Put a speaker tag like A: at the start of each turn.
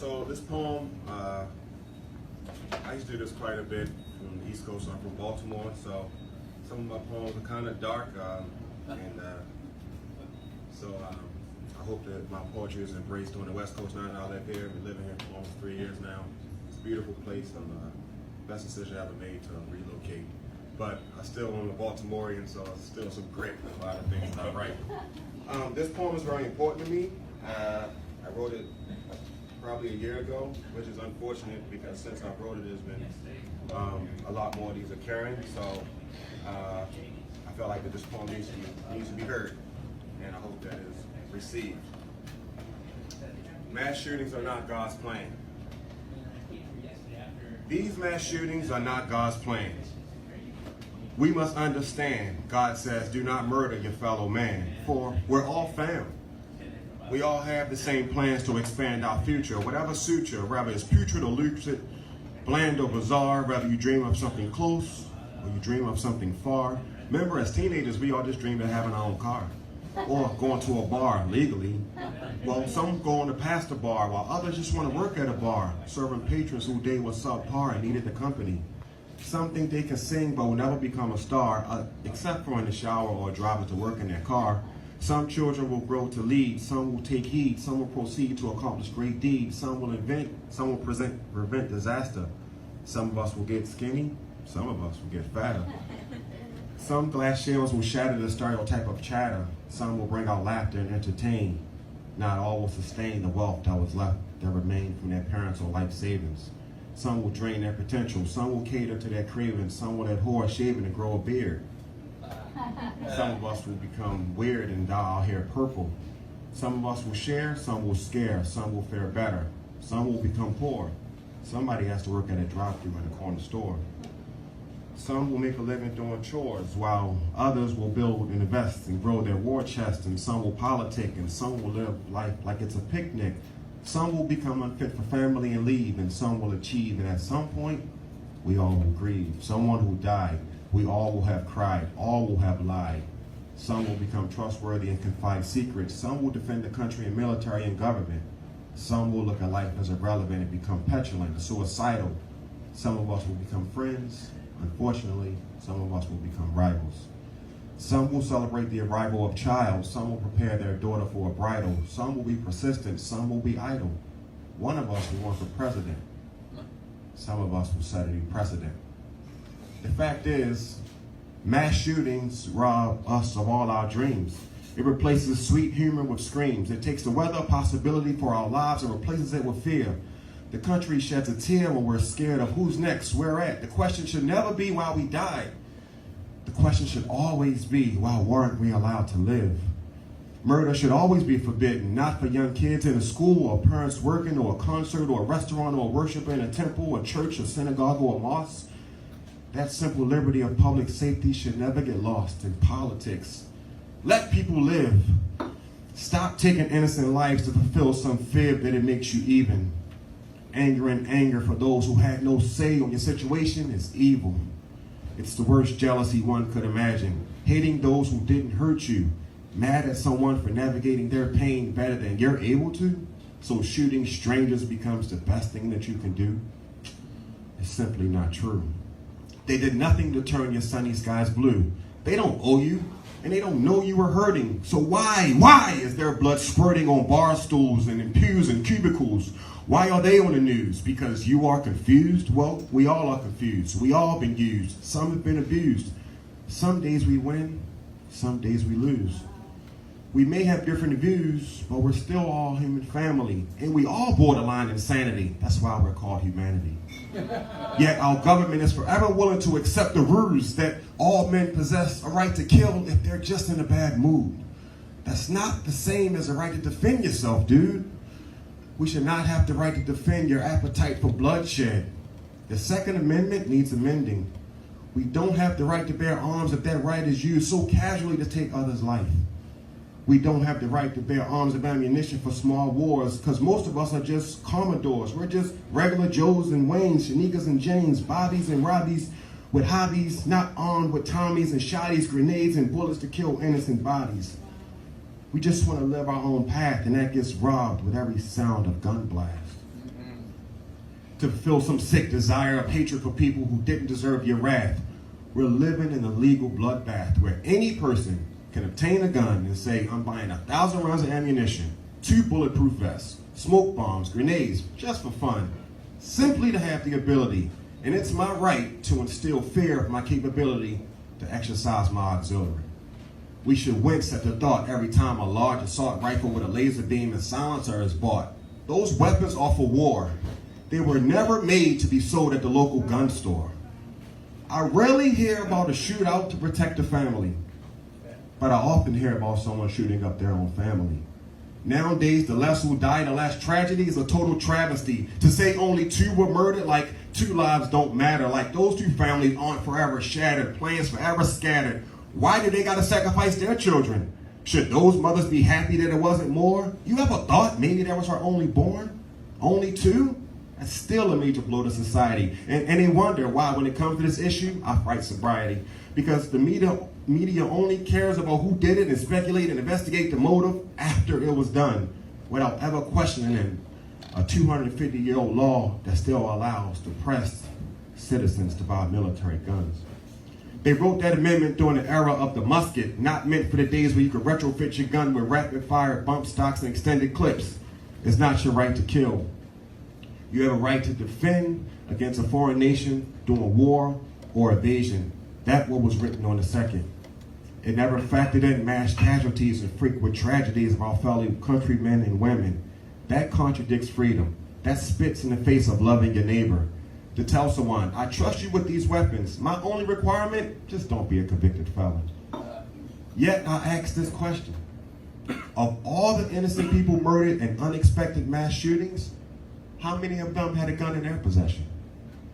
A: So this poem, I used to do this quite a bit from the East Coast. I'm from Baltimore, so some of my poems are kind of dark, and so I hope that my poetry is embraced on the West Coast now that I live here. I've been living here for almost 3 years now. It's a beautiful place. Best decision I ever made to relocate. But I still am a Baltimorean, so I still some grit in a lot of things I write. This poem is very important to me. I wrote it probably a year ago, which is unfortunate because since I wrote it, there's been a lot more of these occurring. So I felt like that this poem needs to be heard, and I hope that is received. Mass shootings are not God's plan. These mass shootings are not God's plan. We must understand, God says, do not murder your fellow man, for we're all family. We all have the same plans to expand our future, whatever suits you, whether it's putrid or lucid, bland or bizarre, whether you dream of something close or you dream of something far. Remember, as teenagers, we all just dreamed of having our own car or going to a bar legally. Well, some go on to past the bar, while others just want to work at a bar, serving patrons who day was subpar and needed the company. Some think they can sing but will never become a star, except for in the shower or driving to work in their car. Some children will grow to lead, some will take heed, some will proceed to accomplish great deeds, some will invent, some will prevent disaster. Some of us will get skinny, some of us will get fatter. Some glass shells will shatter the stereotype of chatter, some will bring out laughter and entertain. Not all will sustain the wealth that was left, that remained from their parents or life savings. Some will drain their potential, some will cater to their cravings, some will abhor shaving and grow a beard. Some of us will become weird and dye our hair purple. Some of us will share, some will scare, some will fare better. Some will become poor. Somebody has to work at a drive-thru in a corner store. Some will make a living doing chores, while others will build and invest and grow their war chest, and some will politic, and some will live life like it's a picnic. Some will become unfit for family and leave, and some will achieve, and at some point, we all will grieve. Someone who died, we all will have cried, all will have lied. Some will become trustworthy and confide secrets. Some will defend the country and military and government. Some will look at life as irrelevant and become petulant and suicidal. Some of us will become friends. Unfortunately, some of us will become rivals. Some will celebrate the arrival of child. Some will prepare their daughter for a bridal. Some will be persistent. Some will be idle. One of us will run for president. Some of us will set a new precedent. The fact is, mass shootings rob us of all our dreams. It replaces sweet humor with screams. It takes the weather possibility for our lives and replaces it with fear. The country sheds a tear when we're scared of who's next, where at. The question should never be why we died. The question should always be, why weren't we allowed to live? Murder should always be forbidden, not for young kids in a school or parents working or a concert or a restaurant or worship in a temple, a church, a synagogue, or a mosque. That simple liberty of public safety should never get lost in politics. Let people live. Stop taking innocent lives to fulfill some fib that it makes you even. Anger and anger for those who had no say on your situation is evil. It's the worst jealousy one could imagine. Hating those who didn't hurt you. Mad at someone for navigating their pain better than you're able to. So shooting strangers becomes the best thing that you can do. It's simply not true. They did nothing to turn your sunny skies blue. They don't owe you, and they don't know you were hurting. So why is there blood spurting on bar stools and in pews and cubicles? Why are they on the news? Because you are confused? Well, we all are confused. We all been used. Some have been abused. Some days we win, some days we lose. We may have different views, but we're still all human family. And we all borderline insanity. That's why we're called humanity. Yet our government is forever willing to accept the ruse that all men possess a right to kill if they're just in a bad mood. That's not the same as a right to defend yourself, dude. We should not have the right to defend your appetite for bloodshed. The Second Amendment needs amending. We don't have the right to bear arms if that right is used so casually to take others' life. We don't have the right to bear arms of ammunition for small wars because most of us are just Commodores. We're just regular Joes and Waynes, Shanikas and Janes, Bobbies and Robbies with hobbies, not armed with Tommies and shotties, grenades and bullets to kill innocent bodies. We just want to live our own path, and that gets robbed with every sound of gun blast. to fulfill some sick desire of hatred for people who didn't deserve your wrath. We're living in a legal bloodbath where any person can obtain a gun and say, I'm buying 1,000 rounds of ammunition, 2 bulletproof vests, smoke bombs, grenades, just for fun, simply to have the ability. And it's my right to instill fear of my capability to exercise my auxiliary. We should wince at the thought every time a large assault rifle with a laser beam and silencer is bought. Those weapons are for war. They were never made to be sold at the local gun store. I rarely hear about a shootout to protect the family, but I often hear about someone shooting up their own family. Nowadays, the less who die, the less tragedy is a total travesty. To say only 2 were murdered, like 2 lives don't matter, like those 2 families aren't forever shattered, plans forever scattered. Why do they gotta sacrifice their children? Should those mothers be happy that it wasn't more? You ever thought maybe that was her only born? Only 2? That's still a major blow to society. And they wonder why, when it comes to this issue, I fight sobriety. Because the media only cares about who did it and speculate and investigate the motive after it was done, without ever questioning a 250-year-old law that still allows depressed citizens to buy military guns. They wrote that amendment during the era of the musket, not meant for the days where you could retrofit your gun with rapid-fire bump stocks and extended clips. It's not your right to kill. You have a right to defend against a foreign nation during war or evasion. That's what was written on the second. It never factored in mass casualties and frequent tragedies of our fellow countrymen and women. That contradicts freedom. That spits in the face of loving your neighbor. To tell someone, I trust you with these weapons. My only requirement, just don't be a convicted felon. Yet I ask this question. Of all the innocent people murdered in unexpected mass shootings, how many of them had a gun in their possession?